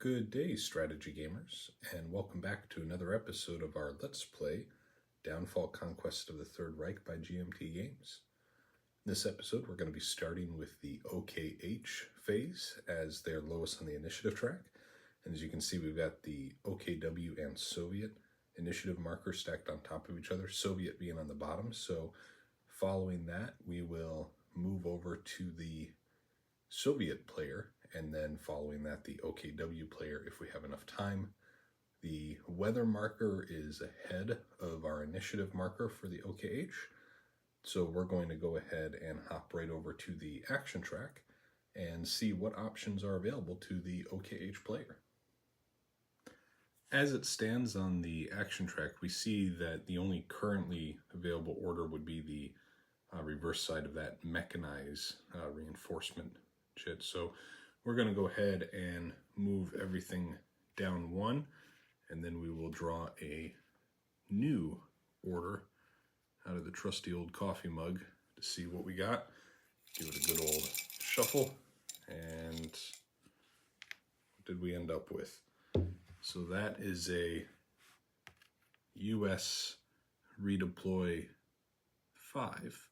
Good day, strategy gamers, and welcome back to another episode of our Let's Play Downfall Conquest of the Third Reich by GMT Games. In this episode, we're going to be starting with the OKH phase as they're lowest on the initiative track. And as you can see, we've got the OKW and Soviet initiative markers stacked on top of each other, Soviet being on the bottom. So following that, we will move over to the Soviet player, and then following that, the OKW player if we have enough time. The weather marker is ahead of our initiative marker for the OKH, so we're going to go ahead and hop right over to the action track and see what options are available to the OKH player. As it stands on the action track, we see that the only currently available order would be the reverse side of that mechanize reinforcement shit. So we're going to go ahead and move everything down one, and then we will draw a new order out of the trusty old coffee mug to see what we got. Give it a good old shuffle, and what did we end up with? So that is a US redeploy 5.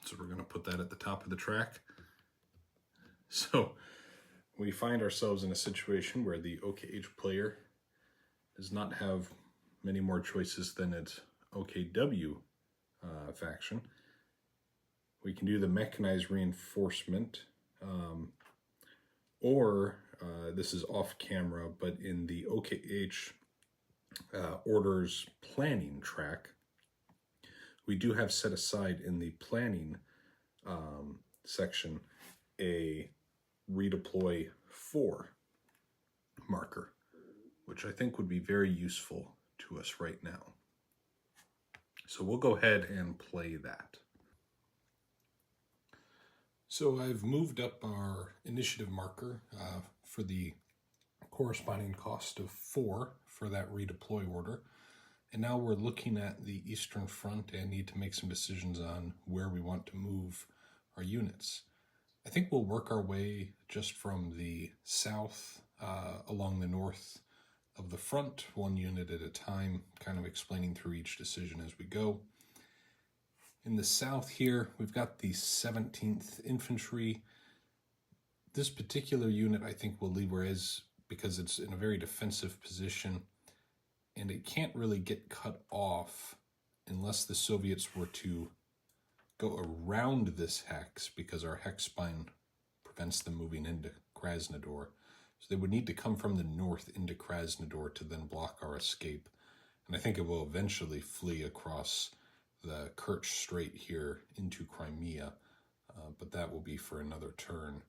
So we're going to put that at the top of the track. So we find ourselves in a situation where the OKH player does not have many more choices than its OKW faction. We can do the mechanized reinforcement, or this is off camera, but in the OKH orders planning track, we do have set aside in the planning section a redeploy 4 marker, which I think would be very useful to us right now. So we'll go ahead and play that. So I've moved up our initiative marker for the corresponding cost of 4 for that redeploy order. And now we're looking at the Eastern Front and need to make some decisions on where we want to move our units. I think we'll work our way just from the south along the north of the front, one unit at a time, kind of explaining through each decision as we go. In the south here, we've got the 17th Infantry. This particular unit I think we'll leave where it is because it's in a very defensive position, and it can't really get cut off unless the Soviets were to go around this hex, because our hex spine prevents them moving into Krasnodar. So they would need to come from the north into Krasnodar to then block our escape. And I think it will eventually flee across the Kerch Strait here into Crimea, but that will be for another turn.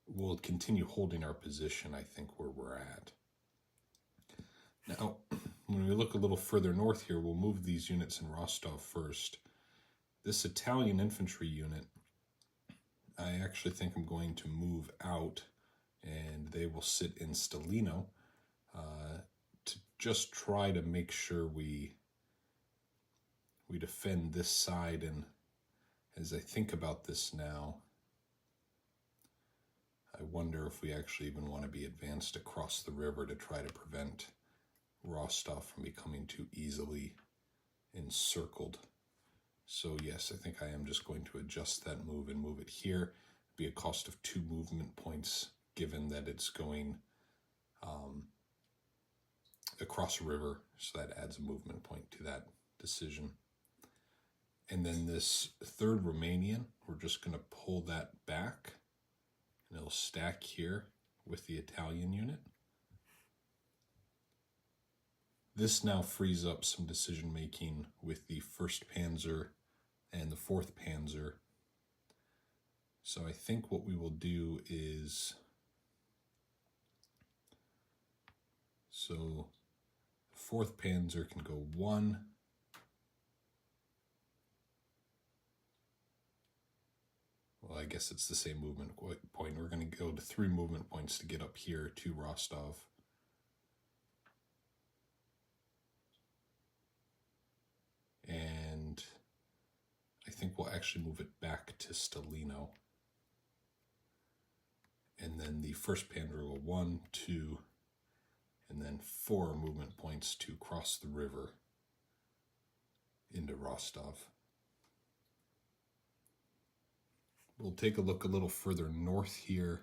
We'll continue holding our position, I think, where we're at. Now, when we look a little further north here, we'll move these units in Rostov first. This Italian infantry unit, I actually think I'm going to move out, and they will sit in Stalino to just try to make sure we defend this side. And as I think about this now, I wonder if we actually even want to be advanced across the river to try to prevent Rostov from becoming too easily encircled. So yes, I think I am just going to adjust that move and move it here. It'd be a cost of 2 movement points, given that it's going across a river, so that adds a movement point to that decision. And then this 3rd Romanian, we're just going to pull that back, and it'll stack here with the Italian unit. This now frees up some decision making with the 1st Panzer and the 4th Panzer. So I think what we will do is, so 4th Panzer can go 1. Well, I guess it's the same movement point. We're going to go to 3 movement points to get up here to Rostov. And I think we'll actually move it back to Stalino. And and then the first Panzer will 1, 2, and then 4 movement points to cross the river into Rostov. We'll take a look a little further north here,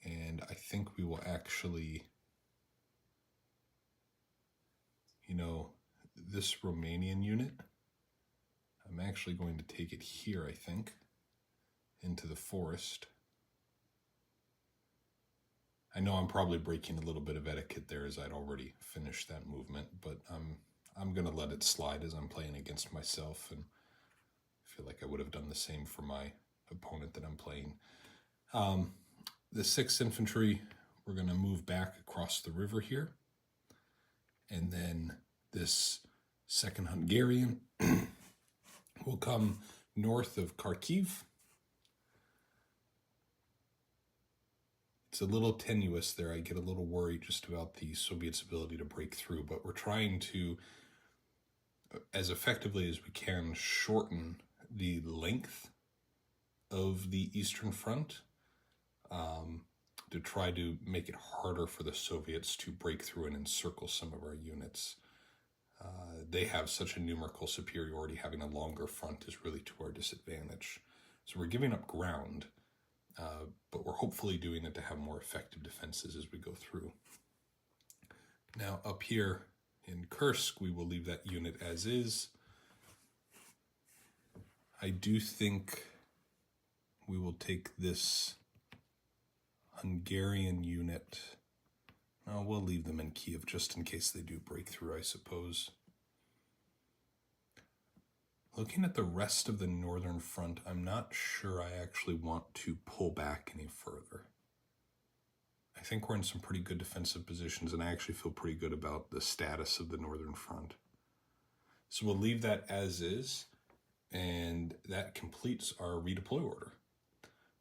and I think we will actually, this Romanian unit, I'm actually going to take it here, I think, into the forest. I know I'm probably breaking a little bit of etiquette there, as I'd already finished that movement, but I'm going to let it slide as I'm playing against myself, and I feel like I would have done the same for my opponent that I'm playing. The 6th Infantry, we're going to move back across the river here, and then this 2nd Hungarian will come north of Kharkiv. It's a little tenuous there. I get a little worried just about the Soviets' ability to break through, but we're trying to, as effectively as we can, shorten the length of the Eastern Front to try to make it harder for the Soviets to break through and encircle some of our units. They have such a numerical superiority, having a longer front is really to our disadvantage. So we're giving up ground, but we're hopefully doing it to have more effective defenses as we go through. Now up here in Kursk, we will leave that unit as is. I do think we will take this Hungarian unit. No, we'll leave them in Kiev just in case they do break through, I suppose. Looking at the rest of the northern front, I'm not sure I actually want to pull back any further. I think we're in some pretty good defensive positions, and I actually feel pretty good about the status of the northern front. So we'll leave that as is, and that completes our redeploy order.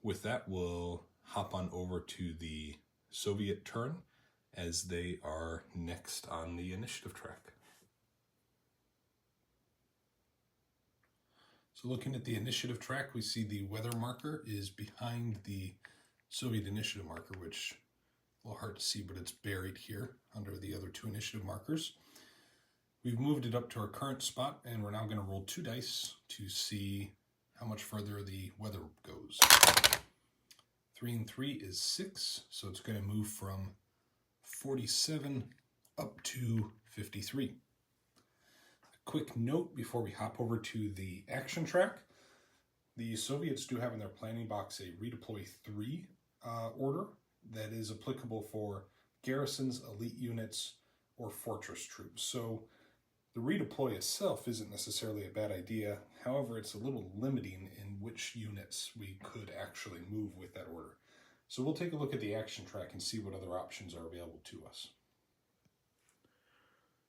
With that, we'll hop on over to the Soviet turn, as they are next on the initiative track. So looking at the initiative track, we see the weather marker is behind the Soviet initiative marker, which is a little hard to see, but it's buried here under the other 2 initiative markers. We've moved it up to our current spot, and we're now going to roll 2 dice to see how much further the weather goes. 3 and 3 is 6, so it's going to move from 47 up to 53. Quick note before we hop over to the action track. The Soviets do have in their planning box a redeploy 3 order that is applicable for garrisons, elite units, or fortress troops. So the redeploy itself isn't necessarily a bad idea. However, it's a little limiting in which units we could actually move with that order. So we'll take a look at the action track and see what other options are available to us.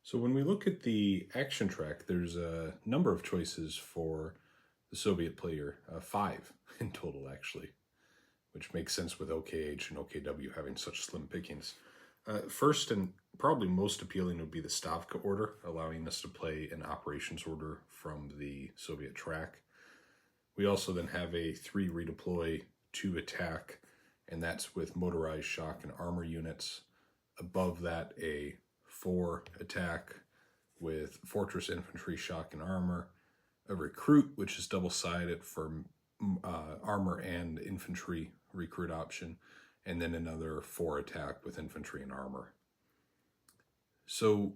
So when we look at the action track, there's a number of choices for the Soviet player, 5 in total actually, which makes sense with OKH and OKW having such slim pickings. First and probably most appealing would be the Stavka order, allowing us to play an operations order from the Soviet track. We also then have a 3 redeploy, 2 attack, and that's with motorized shock and armor units. Above that, a 4 attack with fortress infantry, shock and armor, a recruit, which is double-sided for armor and infantry recruit option, and then another 4 attack with infantry and armor. So,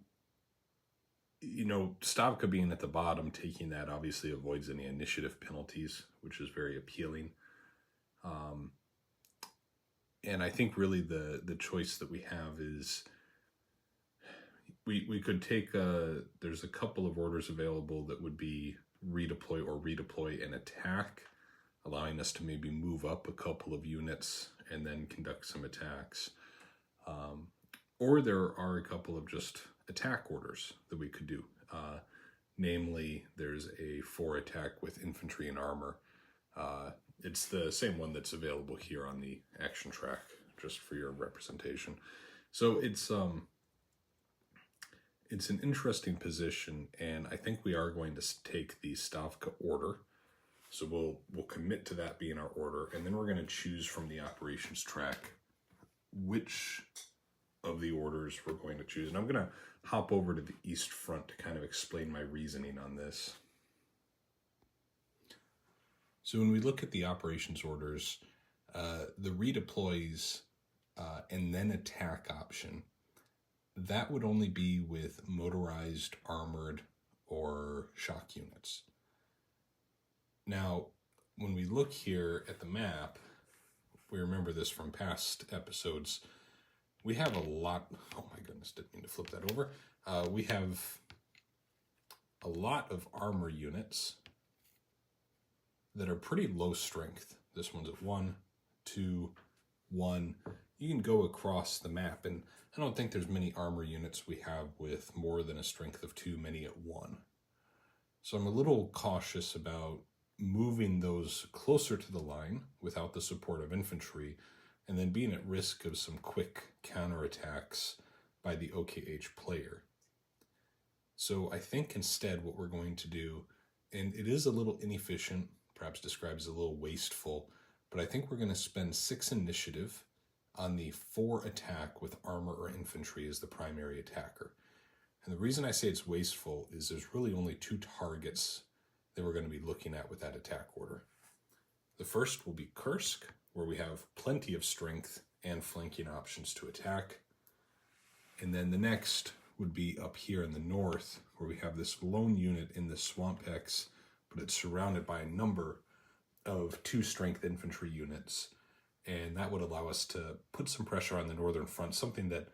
Stavka being at the bottom, taking that obviously avoids any initiative penalties, which is very appealing. And I think really the choice that we have is we could take there's a couple of orders available that would be redeploy or redeploy and attack, allowing us to maybe move up a couple of units and then conduct some attacks. Or there are a couple of just attack orders that we could do. Namely, there's a 4 attack with infantry and armor. It's the same one that's available here on the action track, just for your representation. So it's an interesting position, and I think we are going to take the Stavka order So we'll commit to that being our order, and then we're going to choose from the operations track which of the orders we're going to choose. And I'm going to hop over to the east front to kind of explain my reasoning on this. So when we look at the operations orders, the redeploys and then attack option, that would only be with motorized, armored, or shock units. Now, when we look here at the map, we remember this from past episodes, we have a lot, oh my goodness, didn't mean to flip that over. We have a lot of armor units that are pretty low strength. This one's at 1, 2, 1. You can go across the map, and I don't think there's many armor units we have with more than a strength of 2, many at 1. So I'm a little cautious about moving those closer to the line without the support of infantry, and then being at risk of some quick counterattacks by the OKH player. So I think instead what we're going to do, and it is a little inefficient, perhaps described as a little wasteful, but I think we're going to spend 6 initiative on the 4 attack with armor or infantry as the primary attacker. And the reason I say it's wasteful is there's really only 2 targets that we're going to be looking at with that attack order. The first will be Kursk, where we have plenty of strength and flanking options to attack. And then the next would be up here in the north, where we have this lone unit in the Swamp X, but it's surrounded by a number of 2 strength infantry units. And that would allow us to put some pressure on the northern front, something that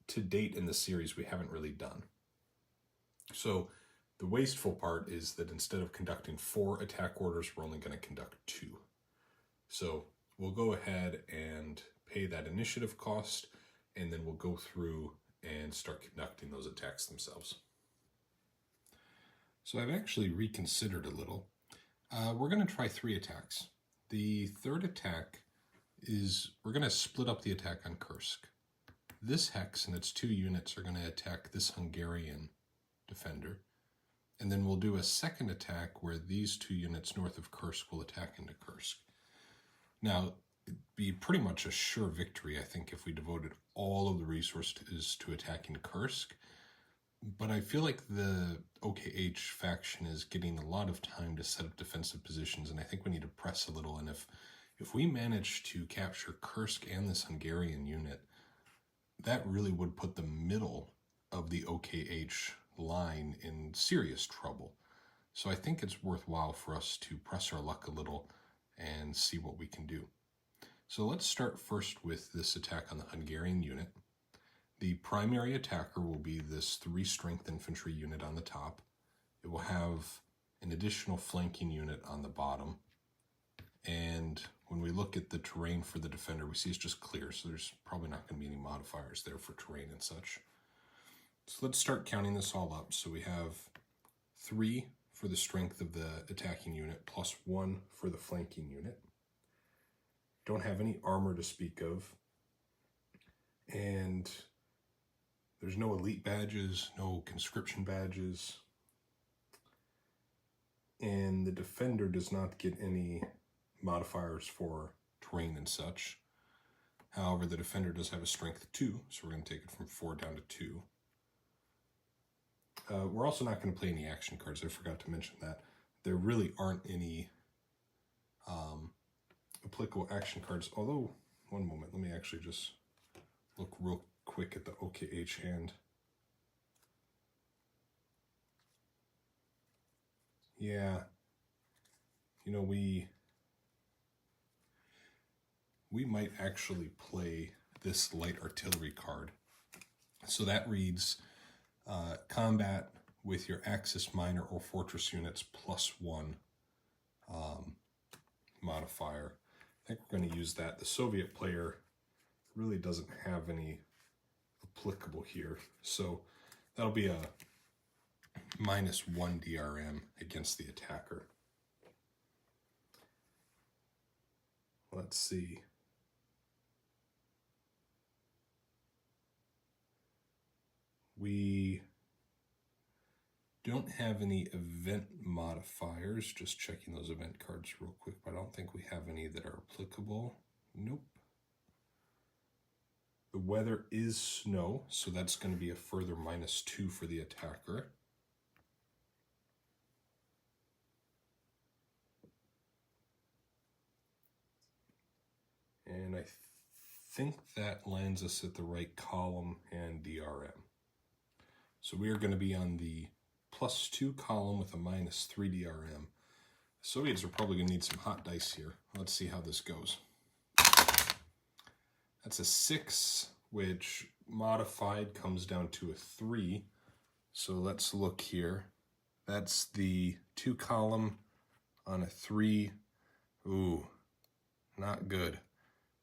to date in the series we haven't really done. So the wasteful part is that instead of conducting 4 attack orders, we're only going to conduct 2. So we'll go ahead and pay that initiative cost, and then we'll go through and start conducting those attacks themselves. So I've actually reconsidered a little. We're going to try 3 attacks. The third attack is we're going to split up the attack on Kursk. This hex and its 2 units are going to attack this Hungarian defender. And then we'll do a second attack where these 2 units north of Kursk will attack into Kursk. Now, it'd be pretty much a sure victory, I think, if we devoted all of the resources to attacking Kursk. But I feel like the OKH faction is getting a lot of time to set up defensive positions, and I think we need to press a little. And if we manage to capture Kursk and this Hungarian unit, that really would put the middle of the OKH line in serious trouble. So I think it's worthwhile for us to press our luck a little and see what we can do. So let's start first with this attack on the Hungarian unit. The primary attacker will be this 3 strength infantry unit on the top. It will have an additional flanking unit on the bottom. And when we look at the terrain for the defender, we see it's just clear, so there's probably not going to be any modifiers there for terrain and such. So let's start counting this all up. So we have 3 for the strength of the attacking unit, plus 1 for the flanking unit. Don't have any armor to speak of. And there's no elite badges, no conscription badges. And the defender does not get any modifiers for terrain and such. However, the defender does have a strength 2, so we're going to take it from 4 down to 2. We're also not going to play any action cards. I forgot to mention that. There really aren't any applicable action cards. Although, one moment, let me actually just look real quick at the OKH hand. Yeah, you know, we might actually play this light artillery card. So that reads combat with your Axis minor or fortress units plus 1 modifier. I think we're going to use that. The Soviet player really doesn't have any applicable here. So that'll be a -1 DRM against the attacker. Let's see. We don't have any event modifiers. Just checking those event cards real quick, but I don't think we have any that are applicable. Nope. The weather is snow, so that's going to be a further -2 for the attacker. And I think that lands us at the right column and DRM. So we are going to be on the +2 column with a -3 DRM. The Soviets are probably going to need some hot dice here. Let's see how this goes. That's a 6, which modified comes down to a 3. So let's look here. That's the 2 column on a 3. Ooh, not good.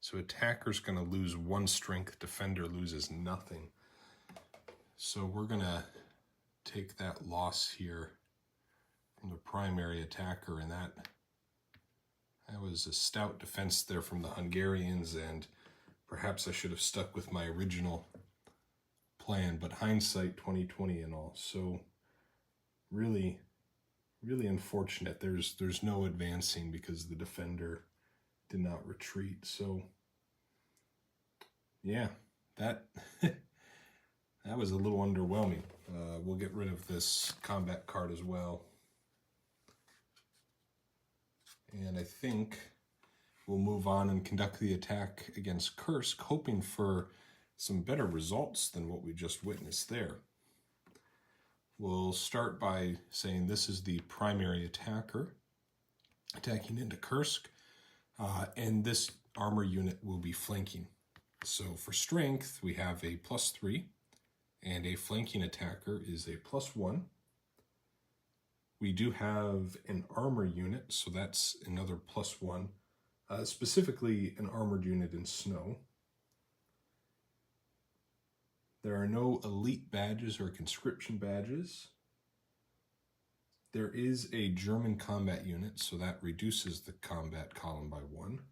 So attacker's going to lose 1 strength, defender loses nothing. So we're going to take that loss here from the primary attacker, and that was a stout defense there from the Hungarians, and perhaps I should have stuck with my original plan, but hindsight 2020 and all. So really, really unfortunate. There's no advancing because the defender did not retreat. So yeah, that that was a little underwhelming. We'll get rid of this combat card as well. And I think we'll move on and conduct the attack against Kursk, hoping for some better results than what we just witnessed there. We'll start by saying this is the primary attacker attacking into Kursk, and this armor unit will be flanking. So for strength, we have a +3, and a flanking attacker is a +1. We do have an armor unit, so that's another +1, specifically an armored unit in snow. There are no elite badges or conscription badges. There is a German combat unit, so that reduces the combat column by 1.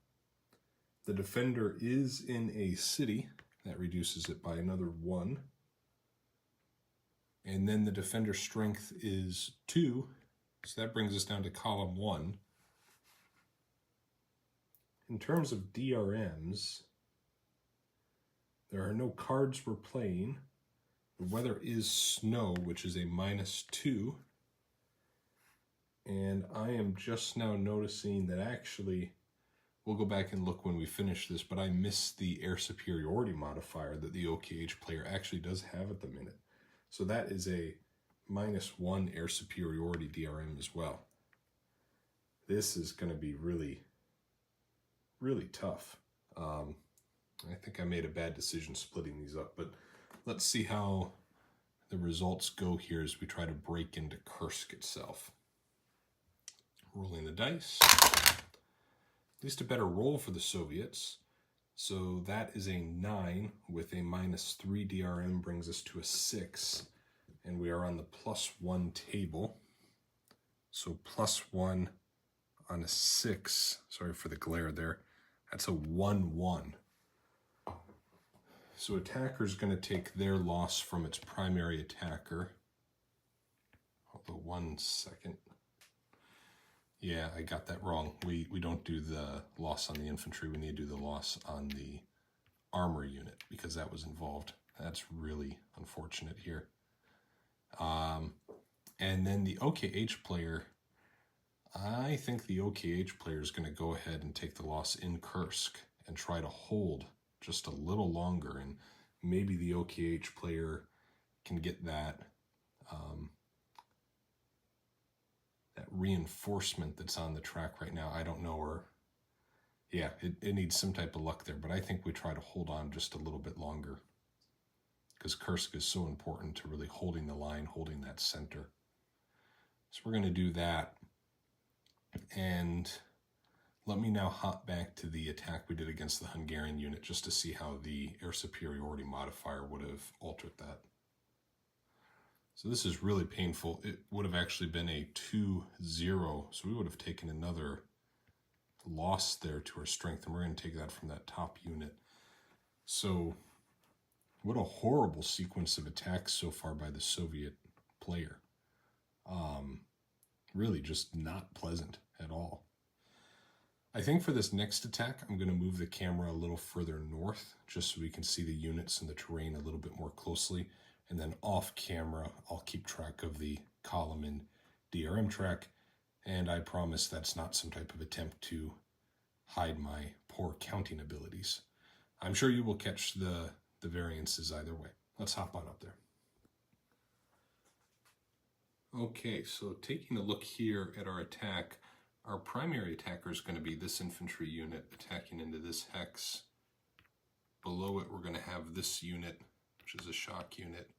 The defender is in a city, that reduces it by another 1. And then the defender strength is 2, so that brings us down to column 1. In terms of DRMs, there are no cards we're playing. The weather is snow, which is a -2. And I am just now noticing that actually, we'll go back and look when we finish this, but I missed the air superiority modifier that the OKH player actually does have at the minute. So that is a -1 air superiority DRM as well. This is going to be really, really tough. I think I made a bad decision splitting these up, but let's see how the results go here as we try to break into Kursk itself. Rolling the dice. At least a better roll for the Soviets. So that is a 9 with a -3 DRM brings us to a 6. And we are on the +1 table. So +1 on a 6. Sorry for the glare there. That's a 1-1. So attacker's going to take their loss from its primary attacker. Although 1 second. Yeah, I got that wrong. We don't do the loss on the infantry. We need to do the loss on the armor unit because that was involved. That's really unfortunate here. And then the OKH player, I think the OKH player is going to go ahead and take the loss in Kursk and try to hold just a little longer, and maybe the OKH player can get that that reinforcement that's on the track right now. I don't know, or yeah, it needs some type of luck there, but I think we try to hold on just a little bit longer because Kursk is so important to really holding the line, holding that center. So we're going to do that. And let me now hop back to the attack we did against the Hungarian unit just to see how the air superiority modifier would have altered that. So this is really painful. It would have actually been a 2-0, so we would have taken another loss there to our strength, and we're going to take that from that top unit. So what a horrible sequence of attacks so far by the Soviet player. Really just not pleasant at all. I think for this next attack, I'm going to move the camera a little further north, just so we can see the units and the terrain a little bit more closely. And then off camera, I'll keep track of the column and DRM track. And I promise that's not some type of attempt to hide my poor counting abilities. I'm sure you will catch the variances either way. Let's hop on up there. Okay, so taking a look here at our attack, our primary attacker is going to be this infantry unit attacking into this hex. Below it, we're going to have this unit, which is a shock unit,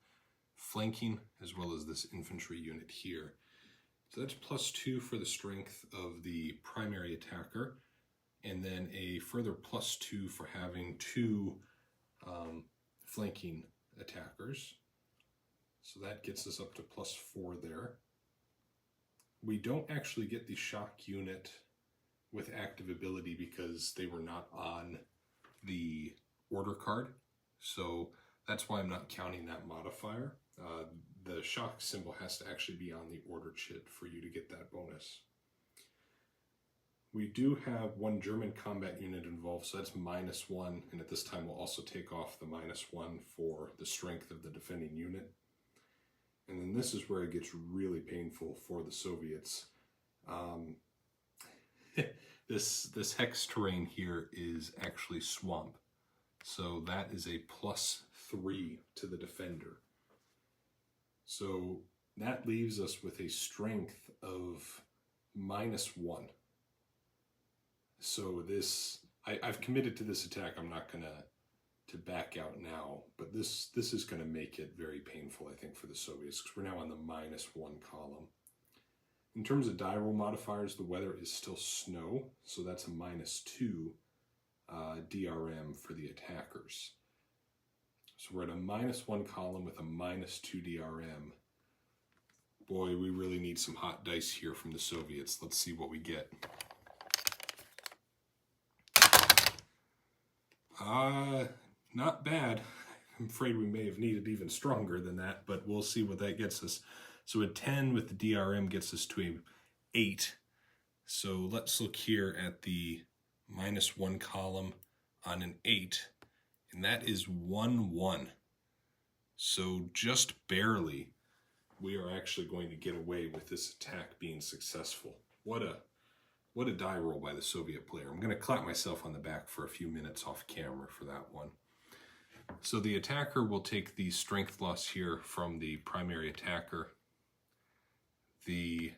flanking, as well as this infantry unit here. So that's +2 for the strength of the primary attacker, and then a further +2 for having 2 flanking attackers. So that gets us up to +4 there. We don't actually get the shock unit with active ability because they were not on the order card. So that's why I'm not counting that modifier. The shock symbol has to actually be on the order chit for you to get that bonus. We do have 1 German combat unit involved, so that's -1, and at this time we'll also take off the -1 for the strength of the defending unit. And then this is where it gets really painful for the Soviets. This hex terrain here is actually swamp. So that is a +3 to the defender. So that leaves us with a strength of -1. So this, I've committed to this attack. I'm not going to back out now, but this is going to make it very painful, I think, for the Soviets, because we're now on the -1 column. In terms of die roll modifiers, the weather is still snow, so that's a -2 DRM for the attackers. So we're at a -1 column with a -2 DRM. Boy, we really need some hot dice here from the Soviets. Let's see what we get. Not bad. I'm afraid we may have needed even stronger than that, but we'll see what that gets us. So a 10 with the DRM gets us to a 8. So let's look here at the -1 column on an 8, and that is 1-1. So just barely, we are actually going to get away with this attack being successful. What a die roll by the Soviet player. I'm going to clap myself on the back for a few minutes off camera for that one. So the attacker will take the strength loss here from the primary attacker. The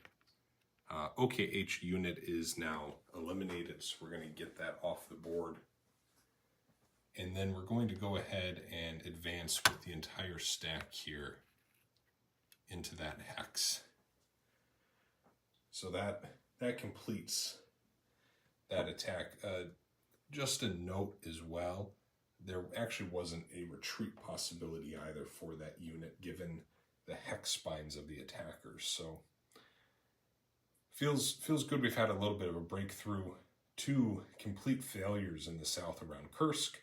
OKH unit is now eliminated, so we're going to get that off the board. And then we're going to go ahead and advance with the entire stack here into that hex. So that completes that attack. Just a note as well, there actually wasn't a retreat possibility either for that unit given the hex spines of the attackers. So feels good. We've had a little bit of a breakthrough. 2 complete failures in the south around Kursk,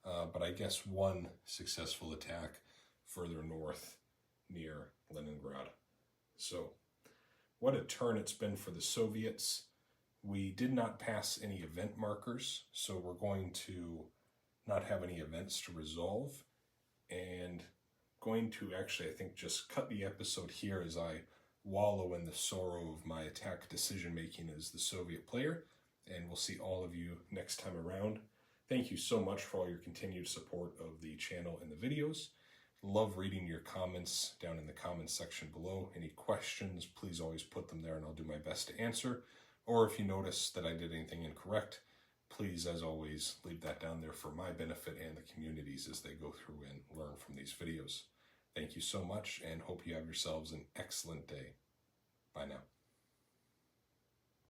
but I guess 1 successful attack further north near Leningrad. So what a turn it's been for the Soviets. We did not pass any event markers, so we're going to not have any events to resolve, and going to actually, I think, just cut the episode here as I wallow in the sorrow of my attack decision-making as the Soviet player, and we'll see all of you next time around. Thank you so much for all your continued support of the channel and the videos. Love reading your comments down in the comments section below. Any questions, please always put them there and I'll do my best to answer. Or if you notice that I did anything incorrect, please, as always, leave that down there for my benefit and the communities as they go through and learn from these videos. Thank you so much and hope you have yourselves an excellent day. Bye now.